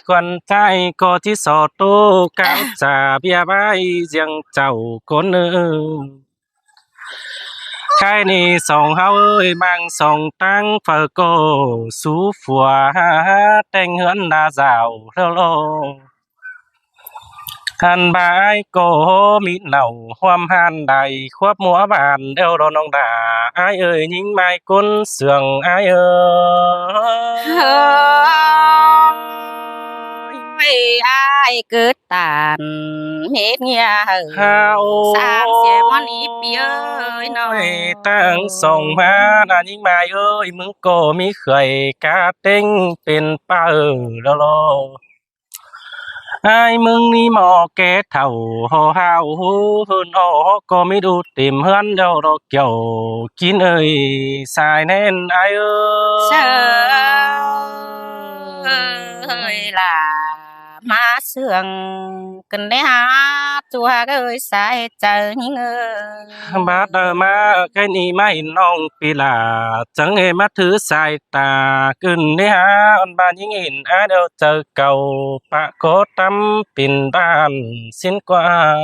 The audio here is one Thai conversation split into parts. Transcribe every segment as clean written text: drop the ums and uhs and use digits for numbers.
quan trai có chỉ sò tô cáo trà bia bái riêng chầu cốn nữ khai ni sòng hao ơi mang sòng tăng phở cô sú phùa tên hưỡn đa rào rơ lô hàn bái cô mít nầu hoam hàn đầy khoáp múa bàn đeo đòn nong đà ai ơi nhính mai côn sườn ai ơi ai cứ tàn hết nhà hao sang xe món ít bia ơi nó tăng sòng ma là nhính mai ơi mừng cô mi khởi cá tinhเป็นป้าđô lô ai mừng ni mò kẻ thầu hồ hào hơn ó có mi đu tìm hơn đâu đó kiểu kín ơi xài nên ai ơi là má sương cần đấy hát chùa ơi sai chờ những bát mà cái ni mai nong pi là chẳng hề mắt thứ sai ta cần đấy ha on ba những nghìn ai đâu chờ cầu bạ có tâm pin ban xin qua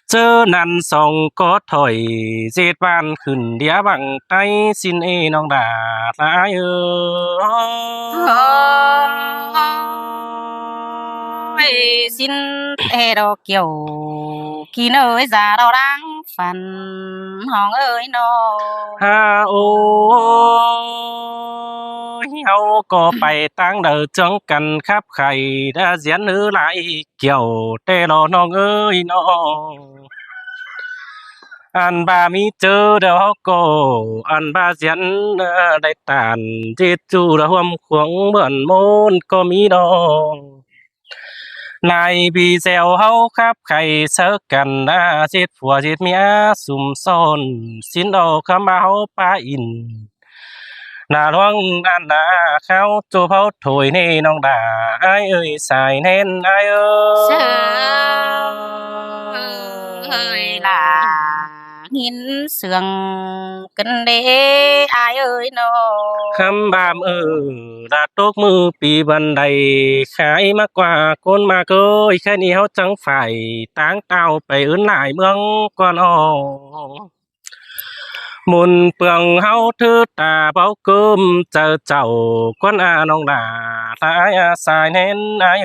chớ năn song có thổi dệt ban khẩn đĩa bằng tay xin nong đà ai ơi xin đồ kiểu kỳ nơi già đâu đang phần hòn ơi nó ha ôi hậu có bài tăng đời trong cần khắp khải đã diễn nữ lại kiểu tê lo non ơi nó ăn ba mi chớ đâu cô ăn ba diễn đại tàn chết chu đã hôm khuống bẩn môn có mi đó này vì gieo hậu khắp khay sơ cần đã chết phùa chết mía sum son xin đồ khám áo pa in là loang đàn đã khao cho pháo thổi nê nong đà ai ơi xài nên ai ơi là nghìn sương cần đế ai ơi nó khăm bàm đã tốt mưa bị vần đầy khai mắc qua côn mà cơi khai ni hao chẳng phải táng tao phải ướn lại mương con môn phường hao thứ tà báo cơm chờ chầu con nong đà ai xài nên ai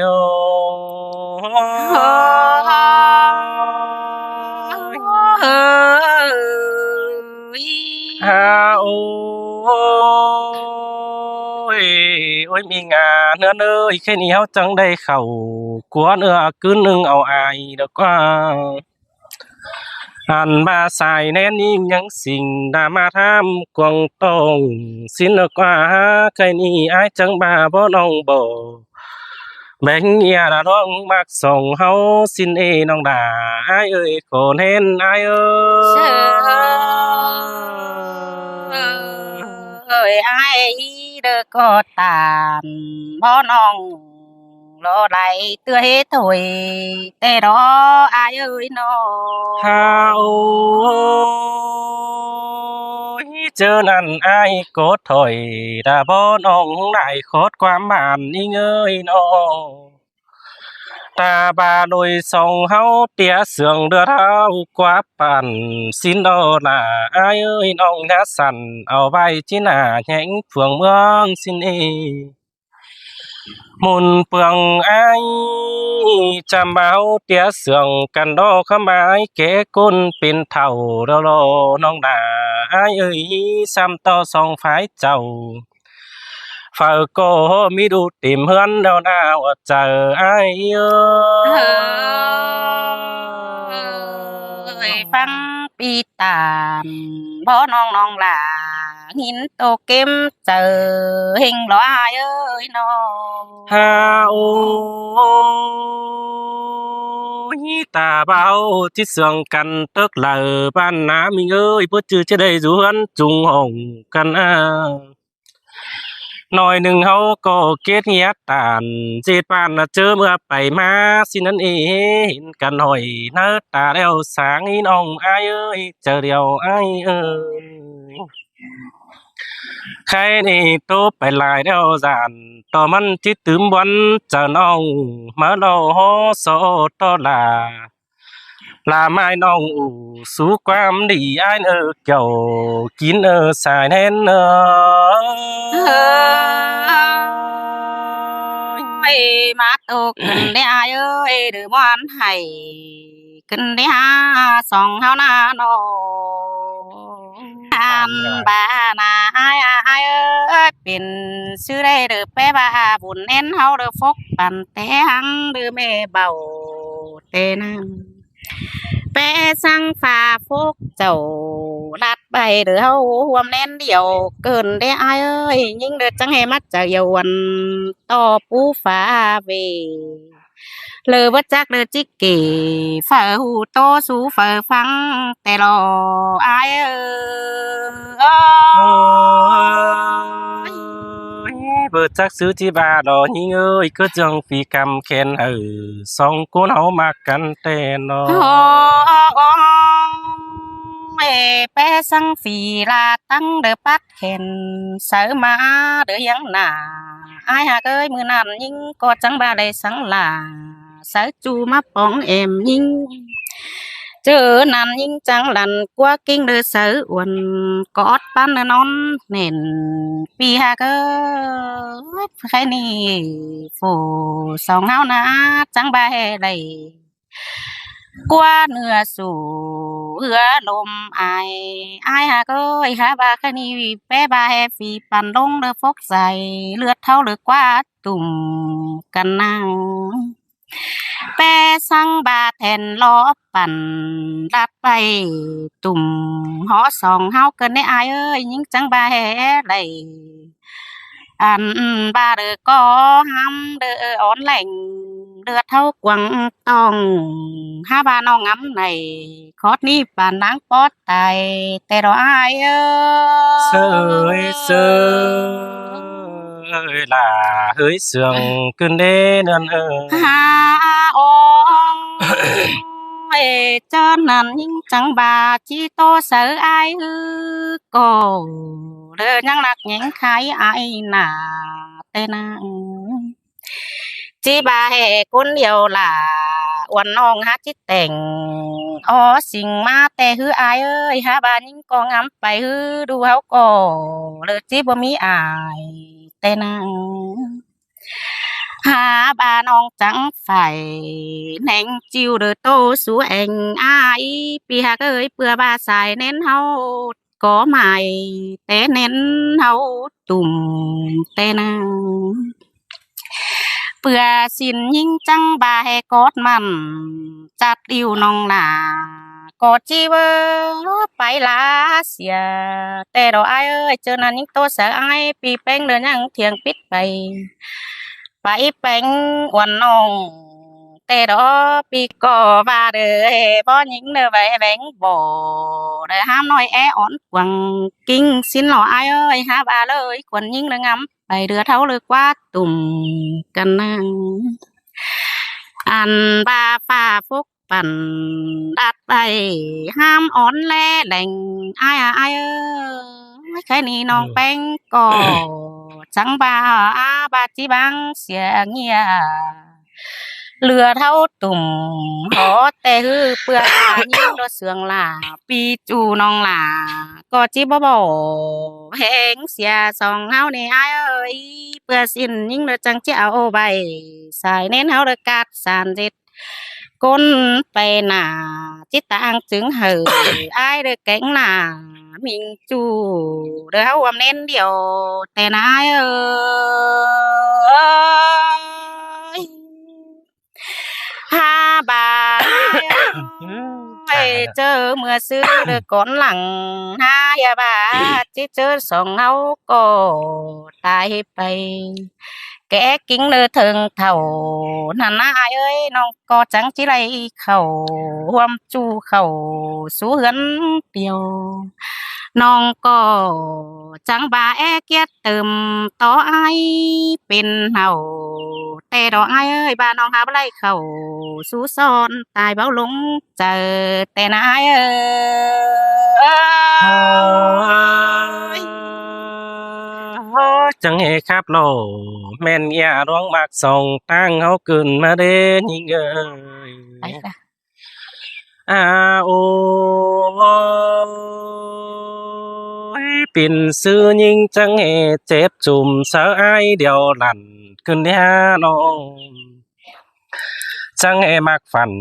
ôi mình nữa ơi khi nào chẳng đây khẩu của nữa cứ nương ao ai được qua hàn ba xài nên nhữngสิ่ง đã mà tham quăng tông xin được qua cái ni ai chẳng ba bó nong bò bánh nhà đã đong mặc sòng hao xin nong đà ai ơi khổ nên ai ơi ai được có tàn bó nong lo lại tươi hết thôi tê đó ai ơi nó ha ôi chớ năn ai có thổi đã bó nong lại khót quá màn đi ơi nó ta ba đôi song hao tía sườn đưa thao quá bàn xin đó là ai ơi nong đã sẵn ao vai chỉ là nhánh phường mương xin môn phường ai chăm báo tía sườn cần đó khám ai kế côn pin thầu đâu lo nong đà ai ơi xăm to song phái chầu phở cô mi đu tìm hơn đâu nào chờ ai ơi phăng pi tàn bó nong nong là nghìn tô kim chờ hình lo ai ơi nó ha ôi ta bao chỉ sương cần tức là ban ná mình ơi bữa trưa trên đây rủ hắn trùng hồng cần nói đừng hao có kết nghĩa tàn dệt bàn là chớ mưa bảy ma xin ân hiện cần hỏi nơ ta đeo sáng in ông ai ơi chờ điều ai ơi ใครนี่โตไปหลายแล้วจานต่อมันจิตื่มวันจะน้องมาเราโฮโซตอลาไม้น้องอูสู่ความดีอ้ายเกี่ยวกินสายแน่นมาตกขึ้นได้อ้ายเอ้ยหรือบ่อันให้ขึ้นได้หาสองเฮาหน้าน้องบ้านาอ้ายเอ้ยเป็นชื่อได้เด้อแปบ่าบุญเน้นเฮาเด้อฟกปันแต่หังเด้อแม่เบาแต่นั้นแปสังฟ้าฟกเจ้าลัดไปเด้อเฮาห่วมแน่นเดียวเกินได้อ้ายเอ้ยยิ่งเด้อจังให้มัดจากเยาวันต่อปูฟ้าเวเลยบ่จักเด้อจิกเกฝ่าหูโตสู่ฝ่าฟังแต่รออ้ายเอ้ยบ่จักซื้อที่บาดอยิงเอ้ยก็จังปีกำแขนสองคนเฮามักกันแต่นอแปสังฝีลาตั้งเด้อปัดแขนเสอมาเด้อยังหน้าอ้ายหากเอ้ยมื้อนั้นยิ่งก็จังบ่ได้สังลาเสอจูมาป้องแอมยิ่งเจอนั่นยิ่งจังหลันกว่ากิ้งเด้อเสออ้วนกอดปันนอนแน่นปีหากเอ้ยใครนี่โฟสองเฮานะจังบ่ได้กว่าเนื้อสู่เหือลมอายหากเอ้ยหาบาคณีแปบาแฮฟีปันลงเด้อฟกใส่เลือดเท่าเลือกว่าตุ่มกันนั่งแปสังบาแทนล้อปั่นลัดไปตุ่มหอสองเฮาเกินได้อายเอ้ยยิ่งจังบาแฮไหลอันบาเด้อก็ห้ำเด้ออ่อนแหล่งเลือดเท่ากวางต้องหาบาน้องงำในคอดนี้ปานนางปอดตายแต่รออายเสยล่ะเฮ้ยเสืองขึ้นเด้นั่นหาองเจ้านั้นยิ่งจังบาจีโตเสออายก็เด้อยังนักแหงขายอายหน้าแต่นางจีบาแห่คนเดียวล่ะอ้วนน้องหาจิตแต่งสิ่งมาแต่ฮืออายเอ้ยหาบายิ่งก็งำไปฮือดูเฮาก็เลยจีบ่มีอายแต่นางหาบาน้องจังไฟแหน่งจิวเด้อโตสู่แองอายปีหากเอ้ยเปื่อบาสายเน้นเฮาก็ใหม่แต่เน้นเฮาตุ่มแต่นางเปื่อสินยิ่งจังบาให้กอดมันจัดดิวน้องหน้ากอดจีเวไปลาเสียแต่ดอกอ้ายเอ้ยเจอนั้นยิ่งโตเสออายปีแป้งเดินยังเถียงปิดไปแป้งอ้วนน้องแต่ดอกปีก็ว่าเด้อบ่ยิ่งเด้อไว้แบงบ่ได้ห้ามน้อยแออ่อนกวังกิ้งสินหล่ออ้ายเอ้ยหาบาเลยกวนยิ่งเด้องำไปเรือเท่าเลือกว่าตุ่มกันนั่งอันบาฟ้าฟกปั่นดัดไปห้ามอ่อนแลแหล่งอายเอ้ยแค่นี้น้องแป้งก็จังบาจิบังเสียเงียเรือเท่าตุ่มหอแต่ฮือเปื้อยิ่งรถเสืองล่าปีจูน้องล่าก็จิบ่แหงเสียสองเฮานี่อ้ายเอ้ยเปื้อสิ้นยิ่งเด้อจังสิเอาใบสายเน้นเฮาเด้อกัดสานเจ็ดก้นไปหน้าจิตต่างจึงเหืออ้ายเด้อแก่งหน้ามิงจูเด้อเฮาอำเน้นเดียวแต่นายเอ้ยหาบาเจอเมื่อซื้อเด้อก่อนหลังหายาบาจิเจอสองเฮาก็ตายไปแกกิ้งเด้อถึงเท่านั่นนะอ้ายเอ้ยน้องก็จังจิไลเข้าร่วมจูเข้าสู่เฮือนเดียวน้องก็จังบาแอเกียดเติมต่ออ้ายเป็นเฮาแต่ดอกอ้ายเอ้ยบ้านน้องหาบ่ไลเข้าสู่ซ้อนตายเบาลงเจอแต่นายเอ้ย จังเฮครับโลแม่นอย่าร้องมักส่องตั้งเฮาขึ้นมาเด้ยิงเอ้ย ไปค่ะ อาโอปิ่นซื้อยิงจังเฮเจ็บจุ่มเสาไอายเดียวหลั่นขึ้นเนี่ยน้องจังเฮมักฝัน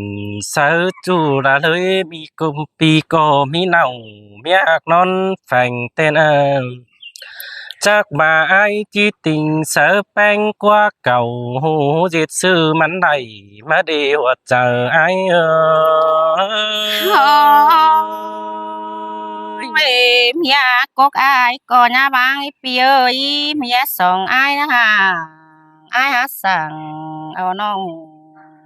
เสาจูละเลยมีกุมปีก็มีเน่าเมียกนอนแฝงเต้นจากมาไอจีติงเสือแป้งกว่าเก่าหูจิตซื้อมันได้มาดีว่าเจอไอเอเอ้ยเมียกกอายก็ย่าบางอีปีเอ้ยเมียสองอายนะฮะอายหาสั่งเอาน้อง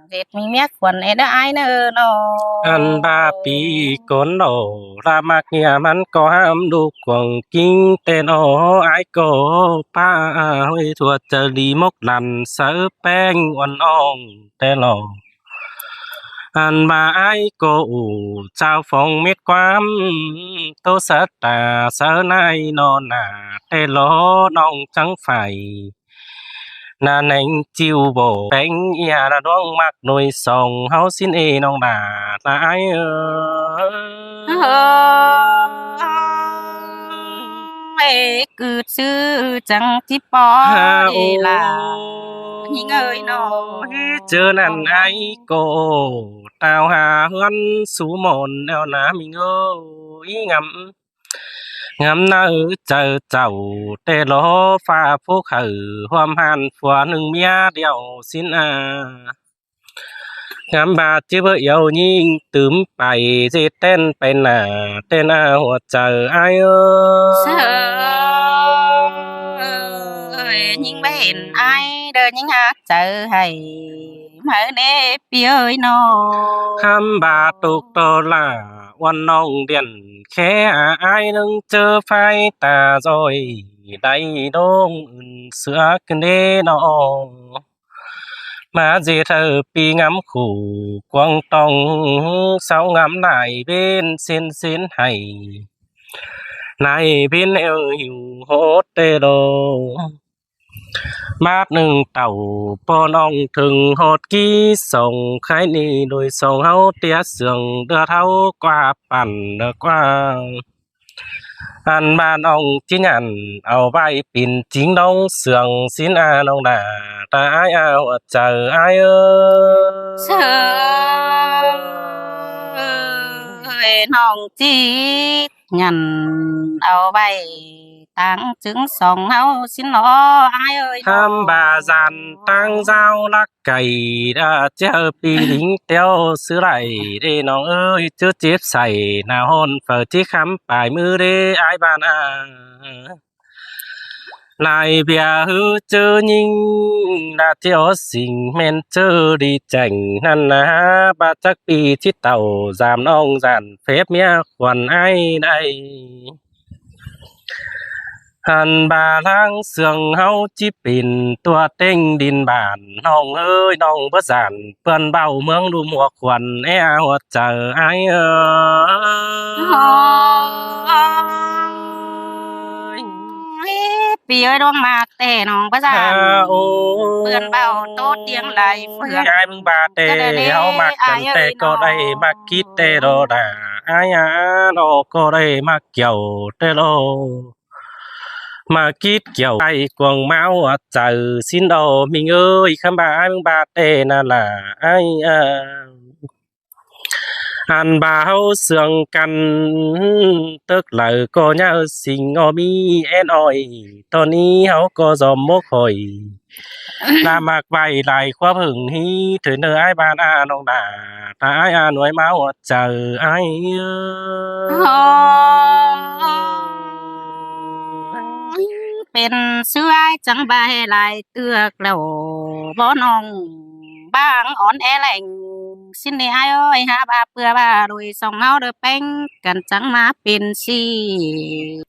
เด็ดมีเมียควรเอ็ดอายเนอน้อง อันบาปีก่อนโดรามักเนี่ยมันก็ห้ามดูกวงกิ้งเต้นโอไอก็ป้าห้อยทั่วจะดีมกดันเสือแป้งอ่อนอ่องแต่หลอ อันมาไอโกอูเจ้าฟงเม็ดความโตสัตตาเสนายนอนนาเตโลน้องจังไฟนาเน่งจิวโบเป็งอีหาละดวงมักหน่วยส่งเฮาสินเอน้องดาตายเอ้ยเกิดซื้อจังที่ปอ ฮา เด โอ ล่ะยิงเอ้ยน้อง เจอนั่นไอโกตาวหาเฮือนสูหมนแนวหนามิงเอ้ยngắm nỡ chờ chầu tê lố pha phố khử hoam hàn phùa nương mía đeo xin ngắm bà chứ vợ yêu nhìn tướm bài dê tên à hoặc chờ ai ơi nhưng bé ห็นไอ้เดินยังหาเจอให้มาเด้พี่เอ้ยน้อง khám bà tục tô làวันน้องเดียนแค่อายนึงเจอไฟตาจอยได้ดงเสือกันเด้น้องมาเจเธอปีงำขู่กวางตองเสางำนายเป็นเส้นเส้นให้นายเป็นเอวหิวโหดเตโดมาดหนึ่งเต่าปอน้องถึงโหดกี้ส่งใครนี่โดยส่งเฮาเตียเสืองเดือเท่ากว่าปั่นเดือกว่าอันบ้านองจีนันเอาใบปิ่นจิงดองเสืองสินอาน้องดาตาอายเอาเจออายเสือน้องจีงันเอาใบตั้งจึงสองเฮาสินล้ออายเอ้ย tham bà giàn tăng giao lắc cày đã chơi pi lính tiêu xứ lại đểน้องเอ้ยchưa tiếp xảy nào hôn phở tí khám bài mưa đê ai bàn lại bia hư chơ nhìn đã tiêu sinh men chơ đi chảnh năn ba chắc pi chít tàu giảm ông giàn phép mía quần ai đâyหันบาลังเสืองเฮาจิปินตัวเต็งดินบานน้องเอ้ยน้องบ่สานเปิ้นเบาเมืองดูหมวกขวัญแอหัวเจอไอ้ปีเอ้ยดวงมากแต่น้องประสานเปื่อนเบาโต๊ดเตียงไหลเฟื่อน ยายมึงบาเตเฮามักกันแต่ก็ได้มักคิดแต่โดดาอ้ายโนก็ได้มักเกี่ยวแต่โลมาคิดเกี่ยวไอ้กวางเมาเจอสินโดมิงเอ้ยคำบามึงบาเตนั่นล่ะไอ้อันบ่าวเสื่องกันตึกเลยก็ยาสิ่งอมีแอนอ้อยตอนนี้เฮาก็จอมมกหอยลามากไว้หลายความหึงฮีถือเนื้อไอ้บ้านอาน้องดาตาไอ้อาหน่วยมาหัวเจอไอ้เป็นเสื้อจังใบลายเตือกแล้วบ่น้องบางอ่อนแอแหล่งสินนี่ไอ้เอ้ยหาบาเปื่อบาโดยสองเฮาเด้อแป้งกันจังมาเป็นสิ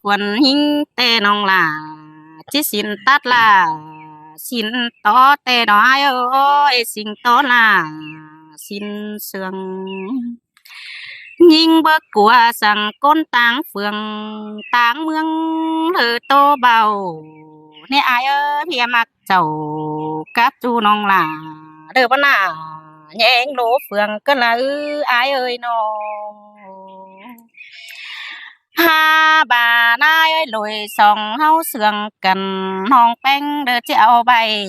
ควรหิงแต่น้องล่ะจิสินตัดล่ะสินต่อแต่น้อยเอ้ยสิงต่อล่ะสินเสืองยิงเบิกกัวสั่งก้นต่างเฟืองต่างเมืองเธอโตเบา เนี่ยอายเอ้ยพี่มักเจ้ากับจูน้องหลาเด้อบ่น่าแยงโลเฟืองก็ละอายเอ้ยน้องbà nai ơi lùi sòng hau sườn cần non bánh đỡ treo bay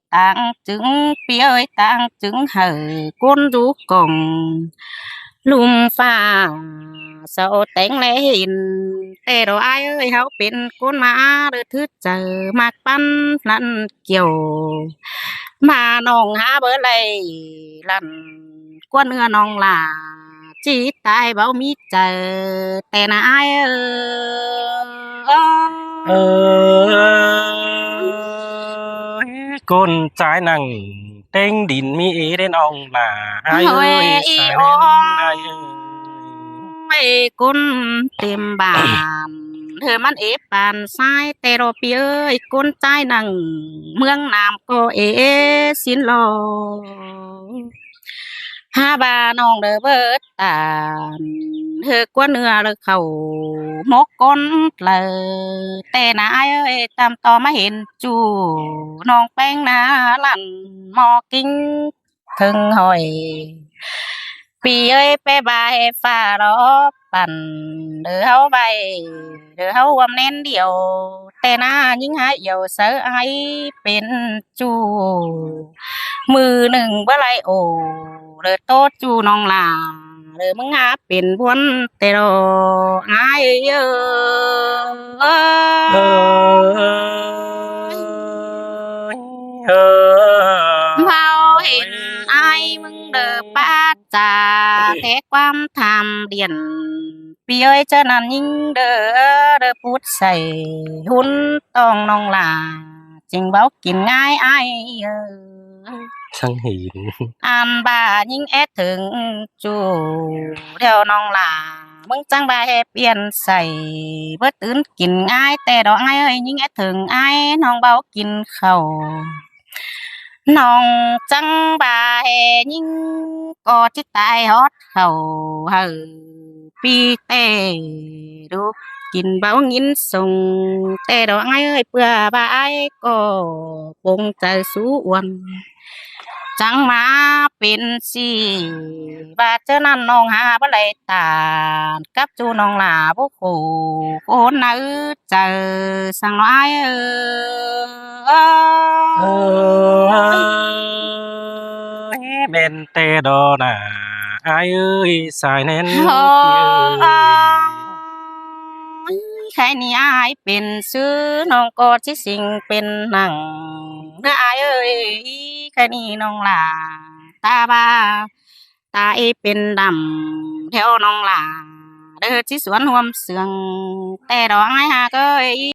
tang trứng pi ơi tang trứng hời cuốn rú cùng lùm pha sao tén lẽ hình tê đồ ai ơi hauเป็นcuốn má đỡ thứ chờ mạc pan năn kiều mà nong há bữa lầy lần cuốn ưa nong là chỉ tại bảo mi chờแต่นายเออก้นใจายนั่งเต้งดินมีเอได้น้องหนาอายเอ้ยสายแน่นอายเอ้ย ไม่กุนเต็มบานเธอมันเอปานซ้ายแต่รอเปียเอ้ยกุนใจนั่งเมืองนามก็เอสินลอฮาบาน้องเด้อเบิดตานเธอกว่าเนื้อเลยเขามกก้นเลยแต่นายเอ้ยตามต่อมาเห็นจูน้องแป้งนาลั่นหมอกิ้งถึงหอยปีเอ้ยไปบายฟ้ารอปั่นเด้อเฮาไปเด้อเฮาวำแน่นเดียวแต่นายิ่งหายเหี่ยวเสือไอเป็นจูมือหนึ่งเมื่อไรโอเด้อโตจูน้องลาเด้อมึงหาเป็นพวนแต่รอไอเอ้เอยอเผาเห็นไอมึงเด้อป้าจ่าแต่ความทำเดียนปีเอ้ยเจ้านั้นยิ่งเด้อเด้อพูดใส่หุ่นต้องน้องลาจึงเบากินง่ายไอเอ้ย ช่างหิน อันบ่ายิ่งแอดถึงจูเดี๋ยวน้องหลามึงจังบ่าให้เปลี่ยนใส่เบิดตื่นกินง่ายแต่ดอกง่ายเอ้ยยิ่งแอดถึงไอ้น้องเบากินข้าวน้องจังบ่าให้ยิ่งก็จิตตายฮอดเข้าเฮอปีเต้ดูกินเบางินส่งแต่ดอกง่ายเอ้ยเพื่อบ่าไอ้ก็ปงใจสู้อ้วน จังมาเป็นสิบาดเจ้านั่นน้องหาบ่ไหลตากับจูน้องหลาบ่คู่คนน่ะเจอสังน้อยเออเป็นเตดอน่ะอายเอ้ยสายแน่น โอ้ พี่เอ้ย ใครนี่อายเป็นซื้อน้องก็สิสิงเป็นหนังเด้ออายเอ้ยใครนี่น้องหลาตาบาตาเอเป็นดำแถวน้องหลาเด้อที่สวนห่วมเสืองแต่ดอกไม้หาเอ้ย